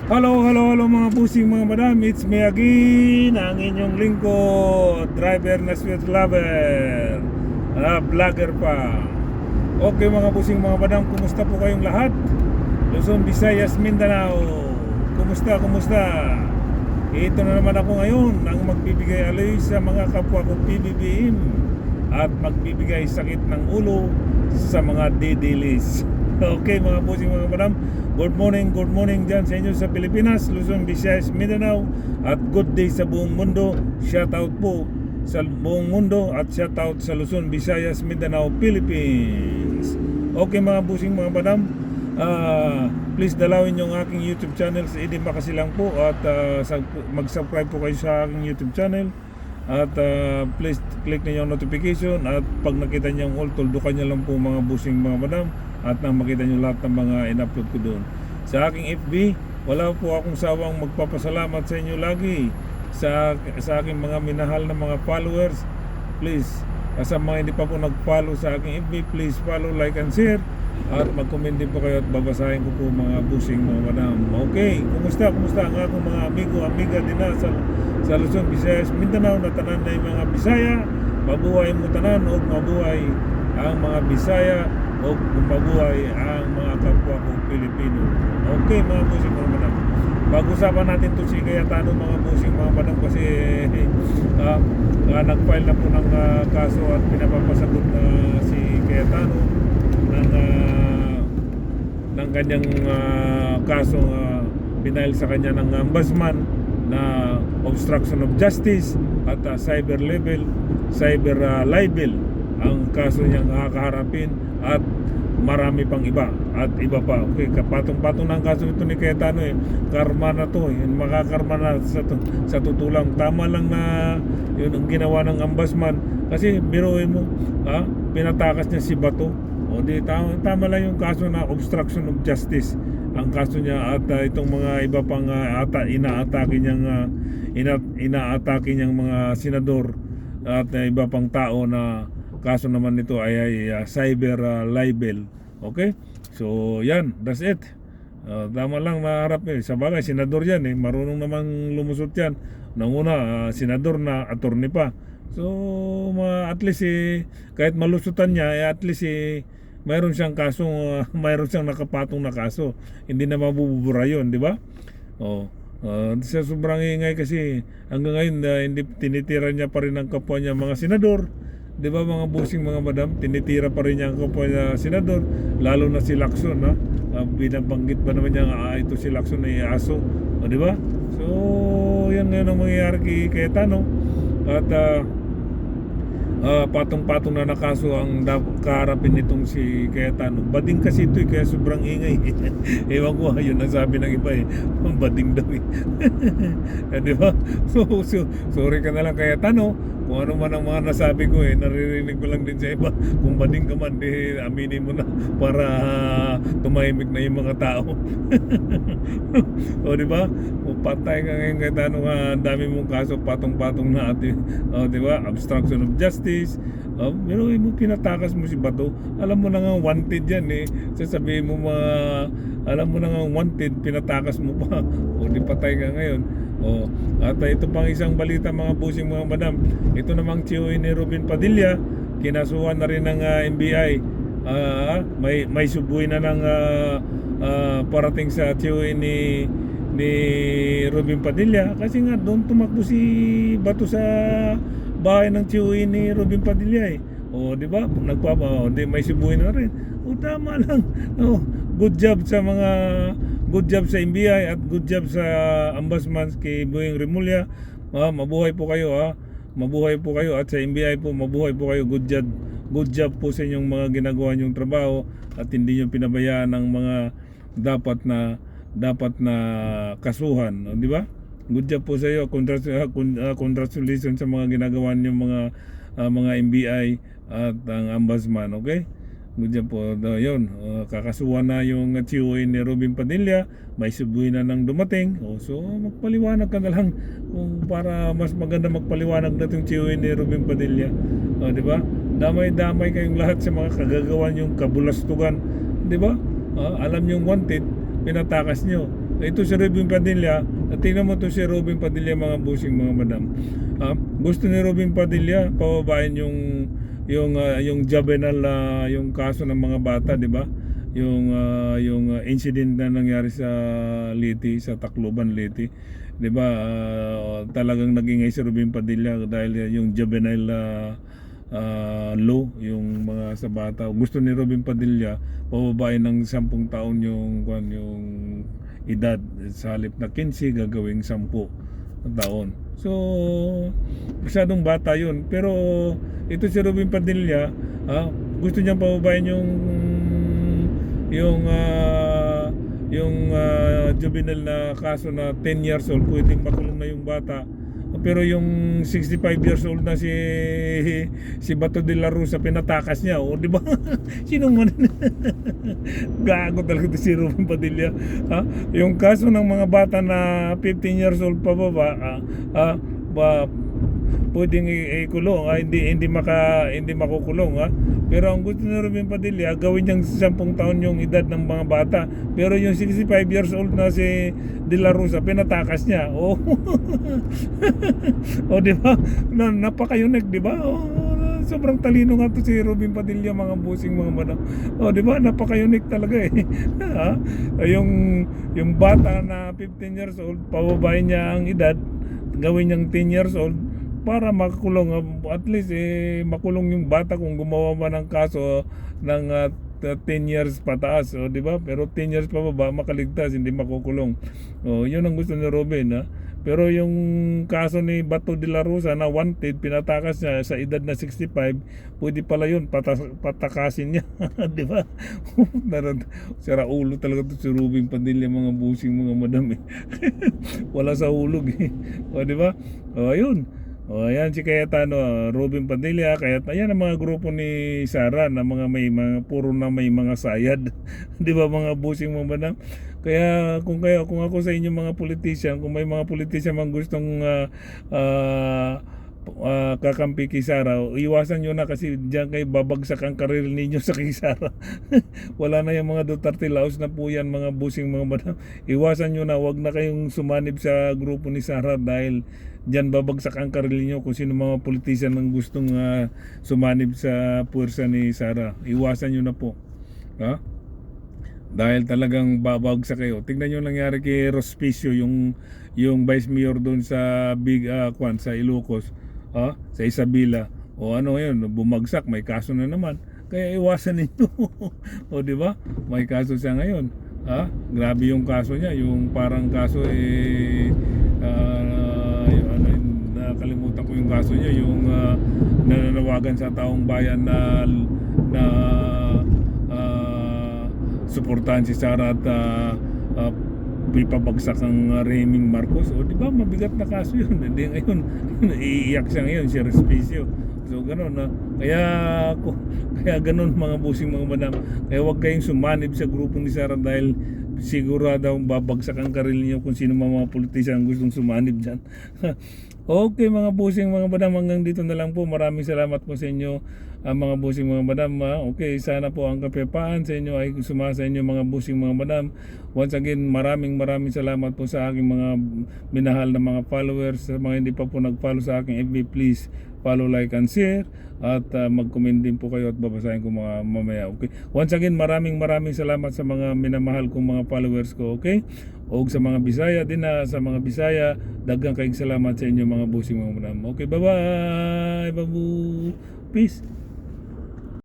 Hello mga busing mga madam. It's me again, ang inyong lingkod, driver na sweet lover, vlogger pa. Okay mga busing mga madam, kumusta po kayong lahat? Luzon, Visayas, Mindanao, kumusta? Ito na naman ako ngayon ang magbibigay aloy sa mga kapwa kong PBBM at magbibigay sakit ng ulo sa mga didilis. Okay mga busing mga madam, good morning dyan sa inyo sa Pilipinas, Luzon, Visayas, Mindanao, at good day sa buong mundo. Shout out po sa buong mundo at shout out sa Luzon, Visayas, Mindanao, Philippines. Okay mga busing mga madam, please dalawin yung aking YouTube channel sa Eddie Makasilang po at mag-subscribe po kayo sa aking YouTube channel at please click niyo yung notification at pag nakita niyo yung all, tuldukan niyo lang po mga busing mga madam at nang makita niyo lahat ng mga in-upload ko doon. Sa aking FB, wala po akong sawang magpapasalamat sa inyo lagi sa aking mga minahal na mga followers. Please, sa mga hindi pa po nag-follow sa aking FB, please follow, like and share at mag-comment din po kayo at babasahin ko po mga busing mga madam. Okay, kumusta ang akong mga amiga din na sa Luzon, Visayas, Mindanao, na tanan na yung mga Bisaya. Mabuhay mo tanan o mabuhay ang mga Bisaya o mabuhay ang mga kapwa ko Pilipino. Okay mga busing mga madam, pag-usapan natin to si Cayetano mga busing mga madam kasi nag-file na po ng kaso at pinapapasagot na si Cayetano ng kanyang kaso pinail sa kanya ng ombudsman na obstruction of justice at cyber libel ang kaso niyang kakaharapin at marami pang iba pa. Okay, kapatong-patong na ang kaso nito ni Cayetano karma na to makakarma na sa tutulang. Tama lang na yun ang ginawa ng ombudsman kasi biruin mo pinatakas niya si Bato. O di tama lang yung kaso na obstruction of justice ang kaso niya at itong mga iba pang inaatake niyang mga senador at iba pang tao na kaso naman nito ay cyber libel. Okay? So yan, that's it. Tama lang maharap sa bagay, senador yan marunong namang lumusot yan. Nanguna, senador na attorney pa. So at least kahit malusutan niya at least mayroon siyang kaso, mayroon siyang nakapatong na kaso. Hindi na mabubura yun, di ba? Sa sobrang ingay kasi hanggang ngayon hindi tinitira niya pa rin ang kapwa niya mga senador. Di ba mga busing mga madam, tinitira pa rin niya ang kapwa niya senador, lalo na si Lacson binabanggit pa naman niya ito si Lacson na aso, di ba? So yan ngayon ang mangyayari kay Cayetano at patong-patong na nakaso ang kaharapin nitong si Cayetano. Bading kasi ito kaya sobrang ingay. Ewan ko, yun ang sabi ng iba bading daw di ba? So, sorry ka na lang Cayetano kung ano man ang mga nasabi ko naririnig ko lang din sa iba. Kung bading ka man, aminin mo na para tumahimik na yung mga tao. O di ba? Patay ka ngayon Cayetano, ang dami mong kaso, patong-patong na atin. Di ba? Obstruction of justice. Pero mo pinatakas mo si Bato. Alam mo na nga wanted yan sasabihin mo alam mo na nga wanted, pinatakas mo pa. O di patay ka ngayon. At ito pang isang balita mga busing mga madam. Ito namang COE ni Robin Padilla, kinasuhan na rin ng NBI. May subuhi na ng parating sa COE ni Robin Padilla kasi nga doon tumakbo si Bato sa bahay ng COE ni Robin Padilla di ba? May subuhi na rin. Tama lang. Good job sa NBI at good job sa ombudsman kay Boyeng Remulla. Mabuhay po kayo at sa NBI po mabuhay po kayo. Good job po sa inyong mga ginagawa niyong trabaho at hindi niyo pinabayaan ang mga dapat na kasuhan, di ba? Good job po sa iyo. Congratulations sa mga ginagawa niyong mga NBI at ang ombudsman. Okay? Good job po. Yun, kakasuhan na yung COE ni Robin Padilla. May subuhi na nang dumating. So magpaliwanag ka na lang kung para mas maganda magpaliwanag na itong COE ni Robin Padilla. Di ba? Damay-damay kayong lahat sa mga kagagawa niyong kabulastugan. Di ba? Alam niyong wanted, pinatakas niyo. ito si Robin Padilla, at tingnan mo to si Robin Padilla mga busing mga madam. Gusto ni Robin Padilla pababain yung juvenile yung kaso ng mga bata, di ba? Yung incident na nangyari sa Leyte, sa Tacloban, Leyte. 'Di ba? Talagang nagingay si Robin Padilla dahil yung juvenile law, yung mga sa bata. Gusto ni Robin Padilla pababain ng 10 taon yung edad, sa halip na 15 gagawing 10 taon. So masyadong bata yun. Pero ito si Robin Padilla, gusto niyang pababain yung juvenile na kaso na 10 years old, pwedeng makulong na yung bata. Pero yung 65 years old na si Bato de la Rosa, pinatakas niya, di ba? Sino man? Gago talaga to si Robin Padilla. Yung kaso ng mga bata na 15 years old pa baba, pwedeng ikulong, hindi makukulong, Pero ang gusto ni Robin Padilla, gawin niyang 10 taon yung edad ng mga bata. Pero yung 65 years old na si De La Rosa, pinatakas niya. Di ba? Napaka-unique, di ba? Sobrang talino nga to si Robin Padilla mga busing mga madam. Di ba? Napaka-unique talaga eh. Yung bata na 15 years old, pababain niya ang edad, gawin niyang 10 years old para makulong, at least makulong yung bata kung gumawa man ng kaso ng 10 years pataas, di ba? Pero 10 years pa baba, makaligtas, hindi makukulong. Yun ang gusto ni Robin, Pero yung kaso ni Bato de la Rosa na wanted, pinatakas niya sa edad na 65, pwede pala yun, patakasin niya. Di ba? Sira ulo talaga to si Robin Padilla mga busing mga madam Wala sa hulog di ba? Ayun. Ayan si Cayetano, Robin Padilla, ayan ang mga grupo ni Sara na puro na may mga sayad. Di ba mga busing mga madam? Kaya kung ako sa inyo mga politician, kung may mga politician mang gustong kakampi kay Sara, iwasan nyo na kasi diyan kayo babagsak ang karir ninyo sa kay Sara. Wala na yung mga Duterte laos na po yan mga busing mga madam. Iwasan nyo na, wag na kayong sumanib sa grupo ni Sara dahil diyan babagsak ang karir niyo kung sino mga politician ang gustong sumanib sa puwersa ni Sara. Iwasan nyo na po. Dahil talagang babagsak kayo. Tingnan nyo nangyari kay Rospicio, yung vice mayor doon sa sa Ilocos, sa Isabela. Yun, bumagsak, may kaso na naman. Kaya iwasan ninyo. Di ba? May kaso siya ngayon. Grabe yung kaso niya, yung parang kaso nakalimutan ko yung kaso niya, yung nananawagan sa taong bayan na suportahan si Sara at pipabagsak ang Reming Marcos. Di ba mabigat na kaso yun? Hindi ngayon iiyak siya ngayon si Respicio. So gano'n kaya gano'n mga busing mga madam. Kaya huwag kayong sumanib sa grupo ni Sara dahil sigurado babagsak ang karir niyo kung sino mga politician gustong sumanib dyan. Okay mga busing mga madam, hanggang dito na lang po. Maraming salamat po sa inyo mga busing mga madam. Okay, sana po ang kapayapaan sa inyo ay sumasa inyo mga busing mga madam. Once again, maraming salamat po sa aking mga minahal na mga followers. Sa mga hindi pa po nag-follow sa aking FB, please follow, like, and share. At mag-comment din po kayo at babasahin ko mga mamaya. Okay. Once again, maraming salamat sa mga minamahal kong mga followers ko. Okay. O sa mga Bisaya din sa mga Bisaya, daghang kayong salamat sa inyo mga busing mga madam. Okay, bye-bye. Babu. Peace.